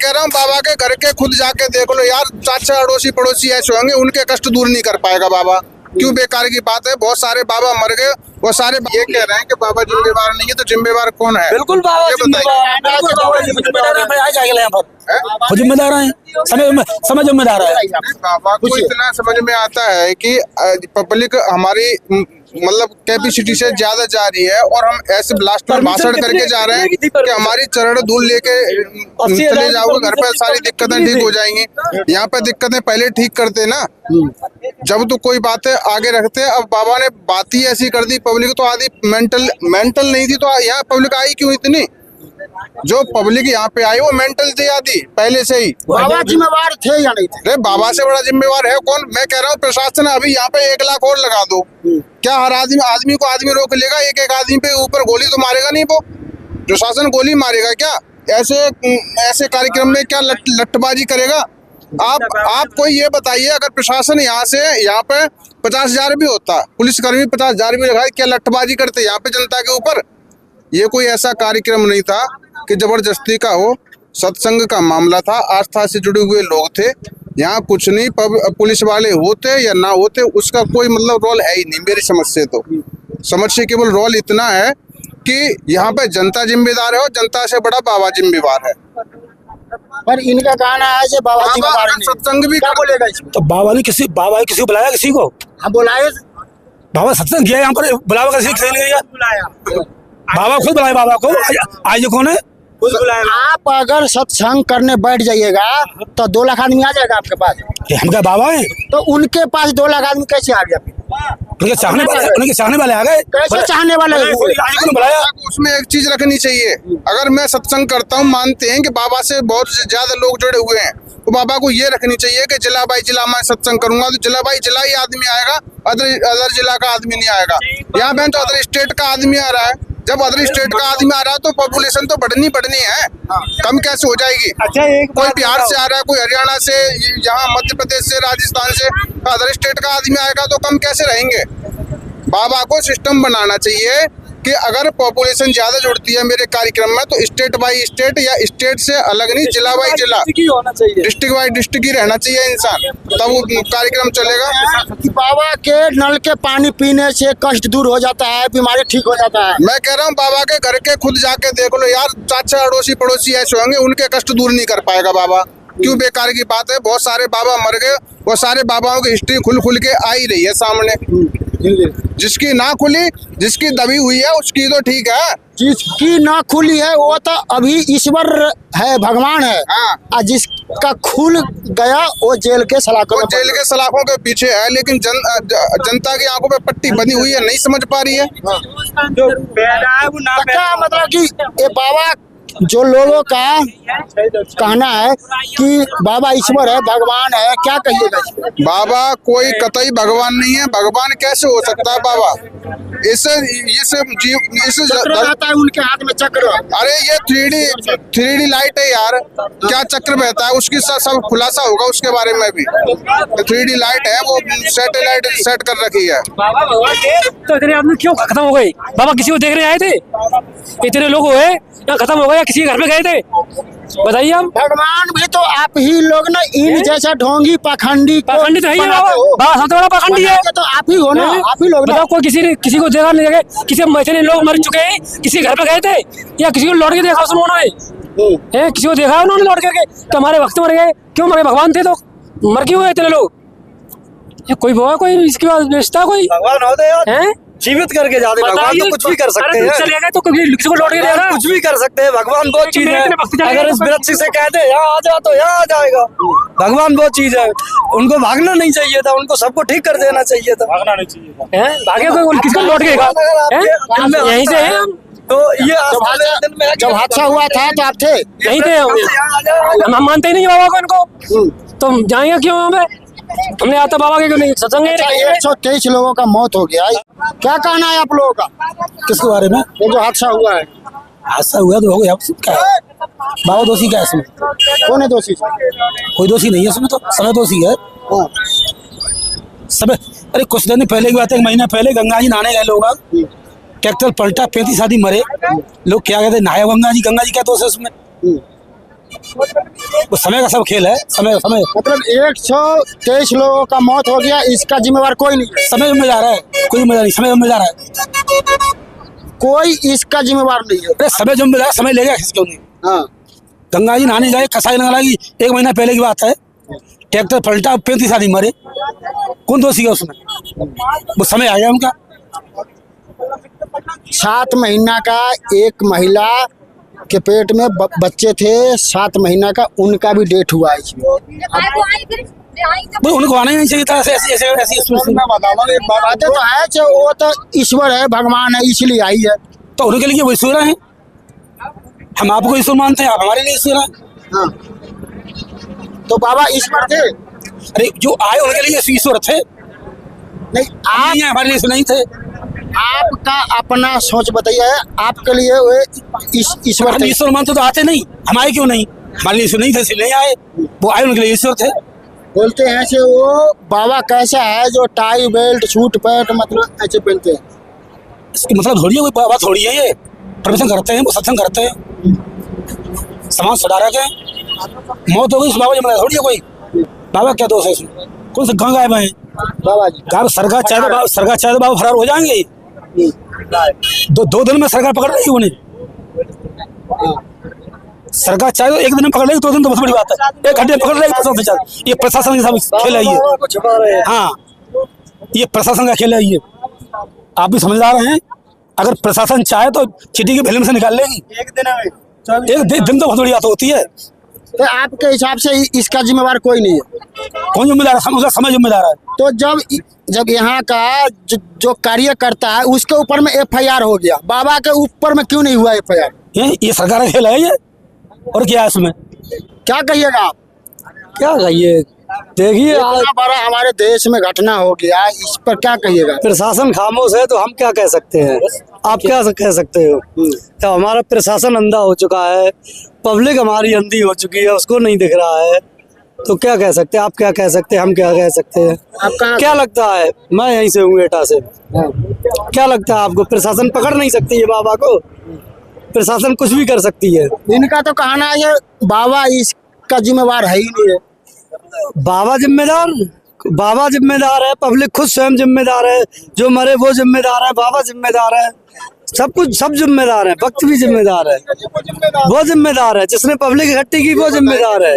कह रहा हूँ बाबा के घर के खुद जाके देख लो यार, चाचा अड़ोसी पड़ोसी ऐसे होंगे, उनके कष्ट दूर नहीं कर पाएगा बाबा। क्यों बेकार की बात है, बहुत सारे बाबा मर गए, वो सारे ये कह रहे हैं कि बाबा जिम्मेवार नहीं है, तो जिम्मेवार कौन है? बिल्कुल बाबा जिम्मेदार है, जिम्मेदार है, समझ जिम्मेदार है। बाबा को इतना समझ में आता है कि पब्लिक हमारी मतलब कैपेसिटी से ज्यादा जा रही है, और हम ऐसे ब्लास्ट पर भाषण करके जा रहे हैं कि हमारी चरण धूल लेके चले जाओगे घर पे, सारी दिक्कतें ठीक हो जाएंगी। यहाँ पे दिक्कतें पहले ठीक करते ना, जब तो कोई बातें आगे रखते। अब बाबा ने बात ही ऐसी कर दी, पब्लिक तो आधी मेंटल नहीं थी, तो यहाँ पब्लिक आई क्यों इतनी? जो पब्लिक यहाँ पे आई वो मेंटल थी आधी पहले से ही। बाबा जिम्मेवार थे या नहीं थे? अरे बाबा से बड़ा जिम्मेवार है कौन? मैं कह रहा हूँ प्रशासन अभी यहाँ पे 1 लाख और लगा दो, क्या हर आदमी को आदमी रोक लेगा? एक आदमी पे ऊपर गोली तो मारेगा नहीं, वो प्रशासन गोली मारेगा क्या? ऐसे कार्यक्रम में क्या लट्ठबाजी करेगा? आप कोई ये बताइए, अगर प्रशासन यहाँ पे 50,000 भी होता, पुलिसकर्मी 50,000 भी लगाए, क्या लट्ठबाजी करते यहाँ पे जनता के ऊपर? ये कोई ऐसा कार्यक्रम नहीं था कि जबरदस्ती का हो, सत्संग का मामला था, आस्था से जुड़े हुए लोग थे। यहाँ कुछ नहीं, पुलिस वाले होते या ना होते उसका कोई मतलब रोल है ही नहीं मेरी समझ से। तो समझ से केवल रोल इतना है कि यहाँ पे जनता जिम्मेदार है, और जनता से बड़ा बाबा जिम्मेवार है। पर इनका कहना है कि बाबा जिम्मेदार नहीं, सत्संग भी क्या बोलेगा इसमें? तो बाबा ने किसी को बुलाया, किसी को? हाँ बुलाए, बाबा सत्संग किया यहाँ पर, बुलावा बुलाया, बाबा खुद बुलाए बाबा को। आज कौन है? आप अगर सत्संग करने बैठ जाइएगा तो 2 लाख आदमी आ जाएगा आपके पास। हम क्या बाबा है? तो उनके पास 2 लाख आदमी कैसे आ गया? उनके चाहने वाले आ गए। कैसे चाहने वाले? बुलाया। उसमें एक चीज रखनी चाहिए, अगर मैं सत्संग करता हूँ, मानते हैं कि बाबा से बहुत ज्यादा लोग जुड़े हुए हैं, तो बाबा को ये रखनी चाहिए कि जिला बाई जिला मैं सत्संग करूंगा, तो जिला बाई जिला ही आदमी आएगा, अदर जिला का आदमी नहीं आएगा। यहाँ पे तो अदर स्टेट का आदमी आ रहा है, जब अदर स्टेट का आदमी आ रहा है तो पॉपुलेशन तो बढ़नी है, कम कैसे हो जाएगी? कोई बिहार से आ रहा है, कोई हरियाणा से, यहाँ मध्य प्रदेश से, राजस्थान से, अदर स्टेट का आदमी आएगा तो कम कैसे रहेंगे? बाबा को सिस्टम बनाना चाहिए कि अगर पॉपुलेशन ज्यादा जुड़ती है मेरे कार्यक्रम में, तो स्टेट बाई स्टेट या स्टेट से अलग नहीं, जिला बाई जिला, डिस्ट्रिक्ट बाई डिस्ट्रिक्ट ही रहना चाहिए इंसान, तब वो कार्यक्रम चलेगा। बाबा के नल के पानी पीने से कष्ट दूर हो जाता है, बीमारी ठीक हो जाता है। मैं कह रहा हूँ बाबा के घर के खुद जाके देख लो यार, चाचा अड़ोसी पड़ोसी ऐसे होंगे, उनके कष्ट दूर नहीं कर पाएगा बाबा। क्यों बेकार की बात है, बहुत सारे बाबा मर गए, वो सारे बाबाओं की हिस्ट्री खुल के आ ही रही है सामने। जिसकी ना खुली, जिसकी दबी हुई है उसकी तो ठीक है, जिसकी ना खुली है वो तो अभी ईश्वर है, भगवान है। और जिसका खुल गया वो जेल के सलाखों के पीछे है, लेकिन जनता की आंखों पे पट्टी बनी हुई है, नहीं समझ पा रही है। जो है वो ना, क्या मतलब कि ये बाबा, जो लोगों का कहना है कि बाबा ईश्वर है, भगवान है, क्या कहिएगा? बाबा कोई कतई भगवान नहीं है, भगवान कैसे हो सकता है बाबा? इससे रहता है उनके हाथ में चक्र। अरे ये 3D लाइट है यार, क्या चक्र बहता है, उसकी सब खुलासा होगा उसके बारे में भी। 3D लाइट है, वो सैटेलाइट सेट कर रखी है। बाबा भगवान तो इतने आदमी क्यों खत्म हो गए? बाबा किसी को देखने आए थे? इतने लोग हुए या खत्म हो गए, किसी के घर पे गए थे? बताइए। हम भगवान भी तो आप ही लोग ना, इन जैसा ढोंगी पाखंडी तो है बाबा, सबसे बड़ा पाखंडी है तो आप ही हो ना, आप ही लोग। कोई किसी को देखा नहीं, किसी इतने लोग मर चुके हैं, किसी घर पे गए थे या किसी को लौट के देखा उन्होंने? किसी को देखा उन्होंने लौट करके? तो हमारे वक्त मर गए, क्यों मरे? भगवान थे तो मर क्यों गए इतने लोग? कोई वो कोई इसके बाद बेचता, कोई भगवान होते हैं जीवित करके जाते। भगवान तो कुछ भी कर सकते हैं, तो किसी को लौट के देगा, कुछ भी कर सकते हैं। भगवान बहुत चीज है, अगर इस वृक्ष से कहते यहाँ आ जा तो यहाँ आ जाएगा। भगवान बहुत चीज है, उनको भागना नहीं चाहिए था, उनको सबको ठीक कर देना चाहिए था। भागना नहीं चाहिए, भागे कोई किसको लौट के यहीं से है। तो ये जब हादसा हुआ था तो आप थे? यहीं थे हम मानते ही नहीं बाबा को, इनको तो जाएंगे क्यों? हमें हमने आता बाबा के क्यों नहीं सत्संग? 123 लोगों का मौत हो गया, क्या कहना है आप लोगों का? किसके बारे में? ये जो हादसा हुआ है। हादसा हुआ तो हो गया, क्या है? बाबा दोषी क्या है इसमें? कौन है दोषी? कोई दोषी नहीं है इसमें, तो समय दोषी है सब। अरे कुछ दिन पहले की बात है, 1 महीना पहले गंगा जी नहाने गए लोग, ट्रैक्टर पलटा, 35 आदमी मरे। लोग क्या कहते, नहाया गंगा जी क्या दोष है उसमें? वो समय का सब खेल है। समय समय मतलब 123 लोगों का मौत हो गया, इसका जिम्मेवार कोई नहीं है। समय जिम्मेदार है, कोई जिम्मेदार नहीं, समय जिम्मेदार है। कोई इसका जिम्मेवार नहीं है। अरे समय जिम्मेदार, समय ले गया किसी को नहीं। हाँ, गंगा जी नहाने गए, कसाई नंगा लगी, 1 महीना पहले की बात है, ट्रैक्टर पलटा, 35 आदमी मरे। कौन दोषी है उसमें? वो समय आ गया उनका। 7 महीना का एक महिला के पेट में बच्चे थे, 7 महीना का, उनका भी डेथ हुआ है इसमें। वो उनको आना ही नहीं चाहिए था। ऐसी बातें तो है कि वो तो ईश्वर है, भगवान है, इसलिए आई है। तो उनके लिए वो ईश्वर है। हम आपको ईश्वर मानते हैं, आप हमारे लिए ईश्वर है। हाँ, तो बाबा ईश्वर थे? अरे जो आए उनके लिए ईश्वर थे, नहीं, आप हमारे लिए नहीं थे। आपका अपना सोच बताइए, आपके लिए वो ईश्वर हम थे? ईश्वर मानते तो आते नहीं, हम आए क्यों नहीं? हमारे लिए ईश्वर नहीं थे इसलिए नहीं आए, वो आए उनके लिए ईश्वर थे। बोलते हैं कि वो बाबा कैसा है जो टाई बेल्ट सूट पैंट मतलब ऐसे पहनते हैं। इसकी मतलब थोड़ी है, कोई बात थोड़ी है। ये प्रवचन करते हैं, वो सत्संग करते हैं, समाज सुधारक है। मौत हो गई, बाबा जी थोड़ी है कोई। बाबा क्या दोष है इसमें? कौन से गाँव गायब है बाबा जी? गाँव सरकार चाहे तो बाबा फरार हो जाएंगे। दो दिन में सरकार पकड़ रही उन्हें। सरकार चाहे तो 1 दिन में पकड़ लेगी, 2 दिन तो बहुत बड़ी बात है। 1 घंटे पकड़ लेगी। ये प्रशासन के साथ खेल है ये। हाँ, ये प्रशासन का खेल है ये। आप भी समझदार हैं। अगर प्रशासन चाहे तो चिट्ठी की फिल्म से निकाल लेगी 1 दिन तो बहुत बड़ी बात होती है। तो आपके हिसाब से इसका जिम्मेवार कोई नहीं है? कौन जिम्मेदार है? समय जिम्मेदार है। तो जब यहाँ का जो कार्यकर्ता है उसके ऊपर में FIR हो गया, बाबा के ऊपर में क्यों नहीं हुआ FIR? ये सरकार का खेल है ये। और क्या है इसमें? क्या कहिएगा आप? क्या कहिए, देखिए इतना बड़ा हमारे देश में घटना हो गया, इस पर क्या कहिएगा? प्रशासन खामोश है तो हम क्या कह सकते हैं? आप क्या कह सकते हो? तो हमारा प्रशासन अंधा हो चुका है, पब्लिक हमारी अंधी हो चुकी है, उसको नहीं दिख रहा है, तो क्या कह सकते हैं? आप क्या कह सकते हैं, हम क्या कह सकते हैं? क्या लगता है? मैं यहीं से हूँ, एटा से। क्या लगता है आपको? प्रशासन पकड़ नहीं सकती है बाबा को? प्रशासन कुछ भी कर सकती है। इनका तो कहना है ये बाबा इसका जिम्मेवार है ही नहीं है। बाबा जिम्मेदार है, पब्लिक खुद स्वयं जिम्मेदार है, जो मरे वो जिम्मेदार है, बाबा जिम्मेदार है, सब जिम्मेदार है, वक्त भी जिम्मेदार है, वो जिम्मेदार है, जिसने पब्लिक इकट्ठी की वो जिम्मेदार है।